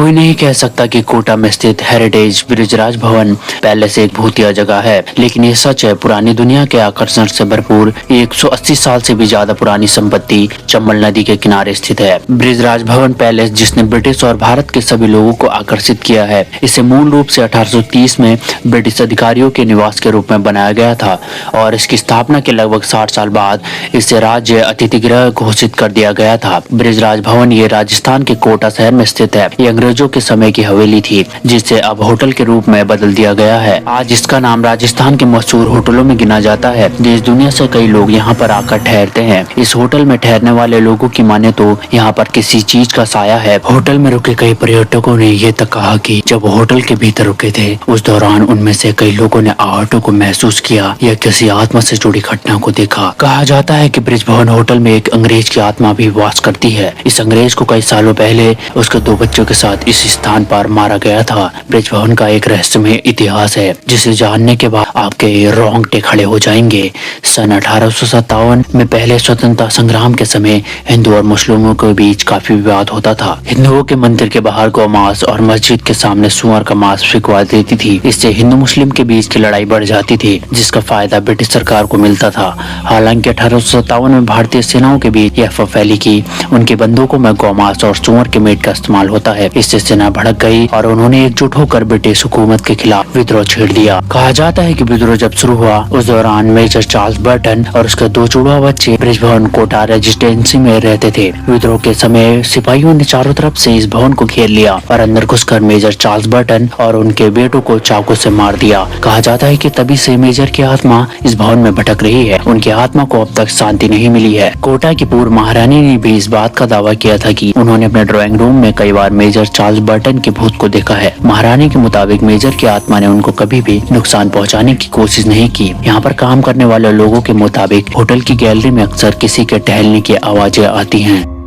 कोई नहीं कह सकता कि कोटा में स्थित हेरिटेज ब्रिजराज भवन पैलेस एक भूतिया जगह है, लेकिन ये सच है। पुरानी दुनिया के आकर्षण से भरपूर 180 साल से भी ज्यादा पुरानी संपत्ति चंबल नदी के किनारे स्थित है। ब्रिजराज भवन पैलेस, जिसने ब्रिटिश और भारत के सभी लोगों को आकर्षित किया है, इसे मूल रूप से 1830 में ब्रिटिश अधिकारियों के निवास के रूप में बनाया गया था और इसकी स्थापना के लगभग 60 साल बाद इसे राज्य अतिथि गृह घोषित कर दिया गया था। ब्रिजराज भवन ये राजस्थान के कोटा शहर में स्थित है। ये अंग्रेजों के समय की हवेली थी, जिसे अब होटल के रूप में बदल दिया गया है। आज इसका नाम राजस्थान के मशहूर होटलों में गिना जाता है। देश दुनिया से कई लोग यहाँ पर आकर ठहरते हैं। इस होटल में ठहरने वाले लोगों की माने तो यहाँ पर किसी चीज का साया है। होटल में रुके कई पर्यटकों ने ये तक कहा कि जब होटल के भीतर रुके थे, उस दौरान उनमें से कई लोगों ने आहटों को महसूस किया या किसी आत्मा से जुड़ी घटना को देखा। कहा जाता है कि ब्रिज भवन होटल में एक अंग्रेज की आत्मा भी वास करती है। इस अंग्रेज को कई सालों पहले उसके 2 बच्चों के साथ इस स्थान पर मारा गया था। ब्रिज भवन का एक रहस्यमय इतिहास है, जिसे जानने के बाद आपके रोंगटे खड़े हो जाएंगे। सन 1857 में पहले स्वतंत्रता संग्राम के समय हिंदू और मुस्लिमों के बीच काफी विवाद होता था। हिंदुओं के मंदिर के बाहर गौ मांस और मस्जिद के सामने सुअर का मांस फिकवा देती थी। इससे हिंदू मुस्लिम के बीच की लड़ाई बढ़ जाती थी, जिसका फायदा ब्रिटिश सरकार को मिलता था। हालांकि 1857 में भारतीय सेनाओं के बीच यह अफवाह फैली कि उनकी बंदूकों में गौ मांस और सुअर के मीट का इस्तेमाल होता है। इससे सेना भड़क गई और उन्होंने एकजुट होकर ब्रिटिश हुकूमत के खिलाफ विद्रोह छेड़ दिया। कहा जाता है कि विद्रोह जब शुरू हुआ, उस दौरान मेजर चार्ल्स बर्टन और उसके 2 जुड़वा बच्चे ब्रिज भवन कोटा रेजिडेंसी में रहते थे। विद्रोह के समय सिपाहियों ने चारों तरफ से इस भवन को घेर लिया और अंदर घुसकर मेजर चार्ल्स बर्टन और उनके बेटों को चाकू से मार दिया। कहा जाता है कि तभी से मेजर की आत्मा इस भवन में भटक रही है। उनकी आत्मा को अब तक शांति नहीं मिली है। कोटा की पूर्व महारानी ने भी इस बात का दावा किया था कि उन्होंने अपने ड्राइंग रूम में कई बार मेजर चार्ल्स बर्टन के भूत को देखा है। महारानी के मुताबिक मेजर की आत्मा ने उनको कभी भी नुकसान पहुंचाने की कोशिश नहीं की। यहाँ पर काम करने वाले लोगों के मुताबिक होटल की गैलरी में अक्सर किसी के टहलने की आवाजें आती हैं।